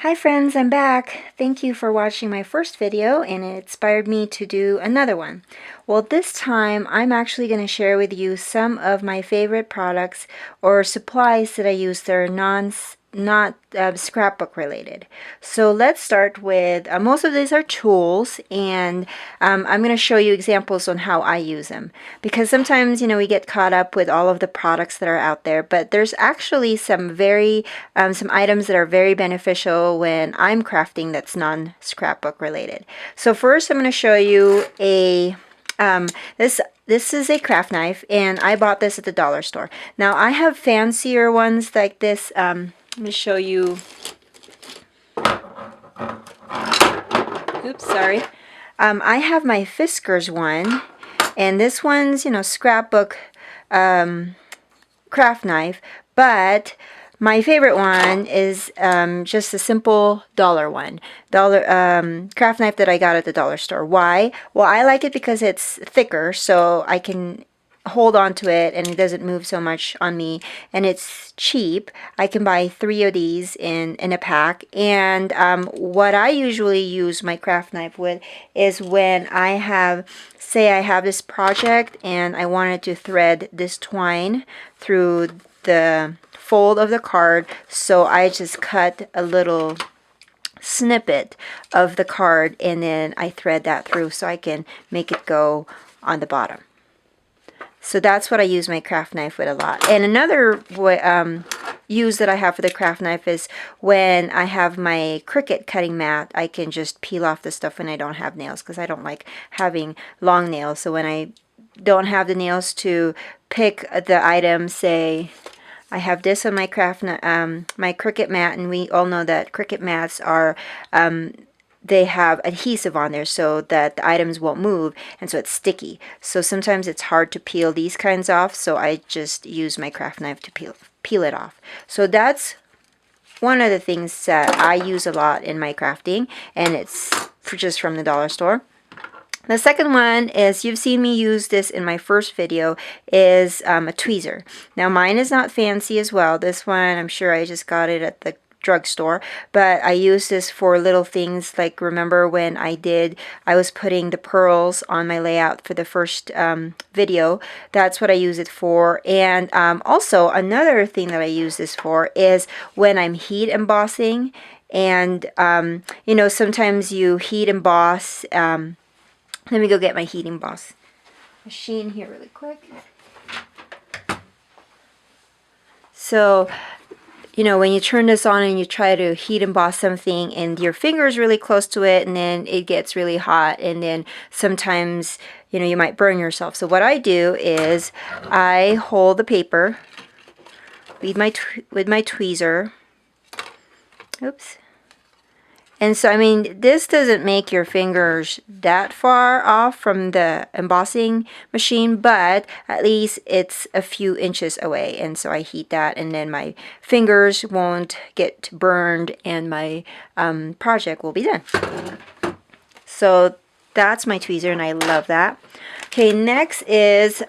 Hi friends, I'm back. Thank you for watching my first video and it inspired me to do another one. Well, this time I'm actually going to share with you some of my favorite products or supplies that I use that are not scrapbook related. So let's start with, most of these are tools, and I'm going to show you examples on how I use them, because sometimes we get caught up with all of the products that are out there, but there's actually some some items that are very beneficial when I'm crafting that's non-scrapbook related. So first I'm going to show you a this is a craft knife, and I bought this at the dollar store. Now I have fancier ones like this. Let me show you. Oops, sorry. I have my Fiskars one, and this one's, scrapbook craft knife, but my favorite one is just a simple dollar craft knife that I got at the dollar store. Why? Well, I like it because it's thicker, so I can hold on to it and it doesn't move so much on me, and it's cheap. I can buy 3 of these in a pack, and what I usually use my craft knife with is when I have, say I have this project and I wanted to thread this twine through the fold of the card, so I just cut a little snippet of the card and then I thread that through so I can make it go on the bottom. So that's what I use my craft knife with a lot. And another use that I have for the craft knife is when I have my Cricut cutting mat, I can just peel off the stuff when I don't have nails, because I don't like having long nails. So when I don't have the nails to pick the item, say I have this on my my Cricut mat, and we all know that Cricut mats are they have adhesive on there so that the items won't move, and so it's sticky. So sometimes it's hard to peel these kinds off, so I just use my craft knife to peel it off. So that's one of the things that I use a lot in my crafting, and it's just from the dollar store. The second one is, you've seen me use this in my first video, is a tweezer. Now mine is not fancy as well. This one, I'm sure I just got it at the drugstore, but I use this for little things like, remember when I was putting the pearls on my layout for the first video. That's what I use it for. And also another thing that I use this for is when I'm heat embossing, and sometimes you heat emboss. Let me go get my heat emboss machine here really quick. So when you turn this on and you try to heat emboss something and your finger is really close to it, and then it gets really hot, and then sometimes you might burn yourself. So what I do is I hold the paper with my tweezer. Oops. And so, I mean, this doesn't make your fingers that far off from the embossing machine, but at least it's a few inches away. And so I heat that, and then my fingers won't get burned, and my project will be done. So that's my tweezer, and I love that. Okay, next is,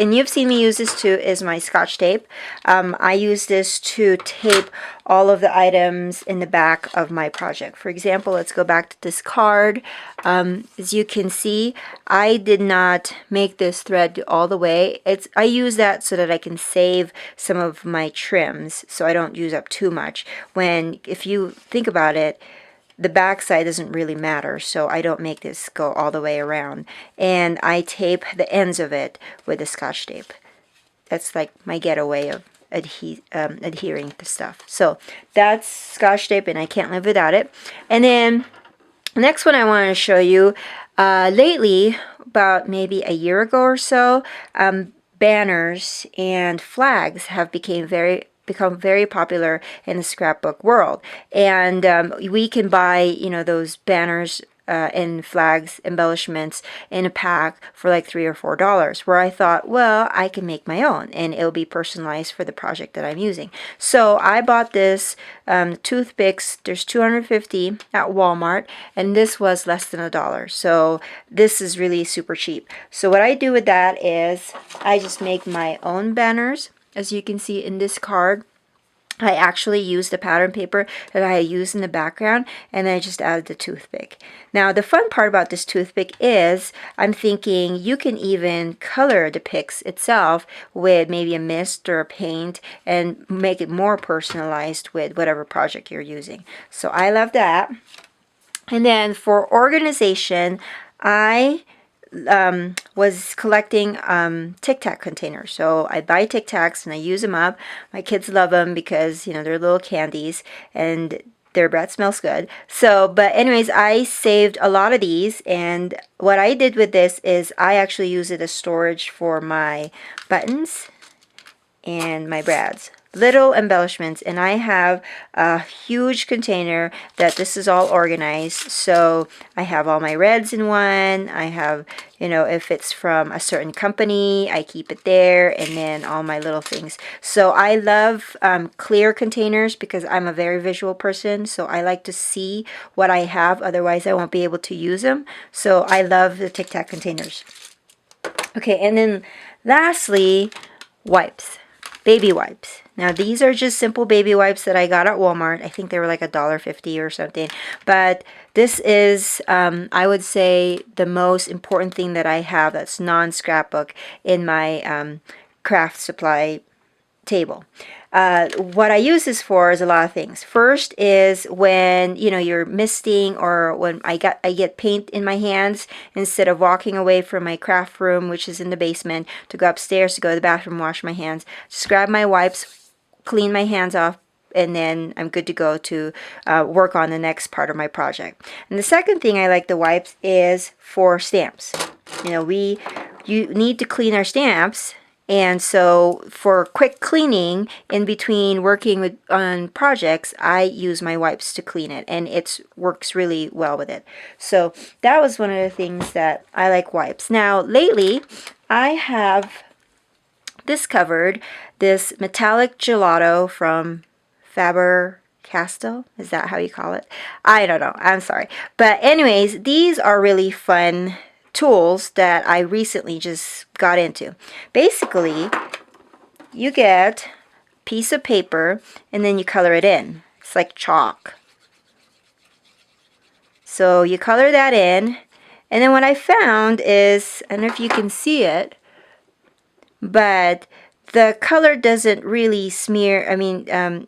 and you've seen me use this too, is my Scotch tape. I use this to tape all of the items in the back of my project. For example, let's go back to this card. As you can see, I did not make this thread all the way. I use that so that I can save some of my trims, so I don't use up too much. If you think about it, the back side doesn't really matter, so I don't make this go all the way around. And I tape the ends of it with the Scotch tape. That's like my getaway of adhering to stuff. So that's Scotch tape, and I can't live without it. And then the next one I want to show you, lately, about maybe a year ago or so, banners and flags have become very popular in the scrapbook world, and we can buy those banners and flags embellishments in a pack for like $3 or $4, where I thought, well, I can make my own and it'll be personalized for the project that I'm using. So I bought this toothpicks. There's 250 at Walmart, and this was less than $1. So this is really super cheap. So what I do with that is I just make my own banners, as you can see in this card. I actually used the pattern paper that I had used in the background, and then I just added the toothpick. Now, the fun part about this toothpick is I'm thinking you can even color the picks itself with maybe a mist or a paint and make it more personalized with whatever project you're using. So I love that. And then for organization, I was collecting Tic Tac containers. So I buy Tic Tacs and I use them up. My kids love them because, you know, they're little candies and their breath smells good. So, but anyways, I saved a lot of these, and what I did with this is I actually use it as storage for my buttons and my brads. Little embellishments, and I have a huge container that this is all organized. So I have all my reds in one. I have, you know, if it's from a certain company, I keep it there, and then all my little things. So I love clear containers because I'm a very visual person, so I like to see what I have, otherwise I won't be able to use them. So I love the Tic Tac containers. Okay, and then lastly, wipes. Baby wipes. Now these are just simple baby wipes that I got at Walmart. I think they were like $1.50 or something. But this is, I would say, the most important thing that I have that's non-scrapbook in my craft supply table. What I use this for is a lot of things. First is when, you know, you're misting, or when I get paint in my hands, instead of walking away from my craft room, which is in the basement, to go upstairs to go to the bathroom, wash my hands, just grab my wipes, clean my hands off, and then I'm good to go to work on the next part of my project. And the second thing I like the wipes is for stamps. You know, you need to clean our stamps. And so for quick cleaning in between working on projects, I use my wipes to clean it, and it works really well with it. So that was one of the things that I like wipes. Now lately I have discovered this metallic gelato from Faber-Castell. Is that how you call it? I don't know. I'm sorry. But anyways, these are really fun tools that I recently just got into. Basically, you get a piece of paper and then you color it in. It's like chalk. So you color that in, and then what I found is, I don't know if you can see it, but the color doesn't really smear,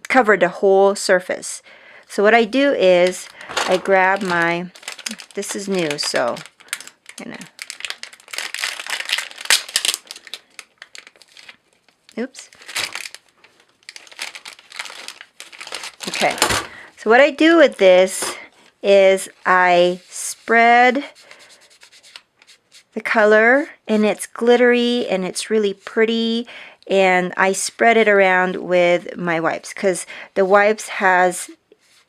cover the whole surface. So what I do is I grab my, this is new, so oops. Okay, so what I do with this is I spread the color, and it's glittery and it's really pretty, and I spread it around with my wipes because the wipes has,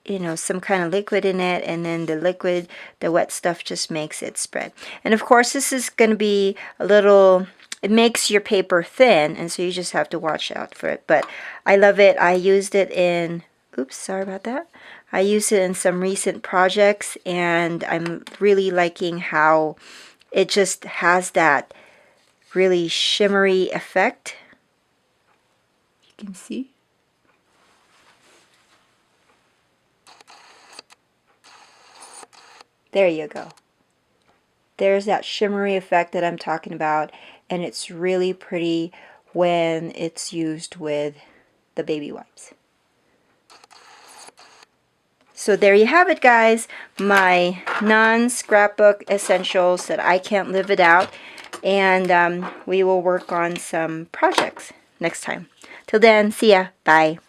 you know, some kind of liquid in it, and then the liquid, the wet stuff, just makes it spread. And of course this is going to be a little, it makes your paper thin, and so you just have to watch out for it. But I love it. I used it in, oops, sorry about that. I used it in some recent projects, and I'm really liking how it just has that really shimmery effect. You can see. There you go. There's that shimmery effect that I'm talking about, and it's really pretty when it's used with the baby wipes. So there you have it, guys, my non-scrapbook essentials that I can't live without, and we will work on some projects next time. Till then, see ya. Bye.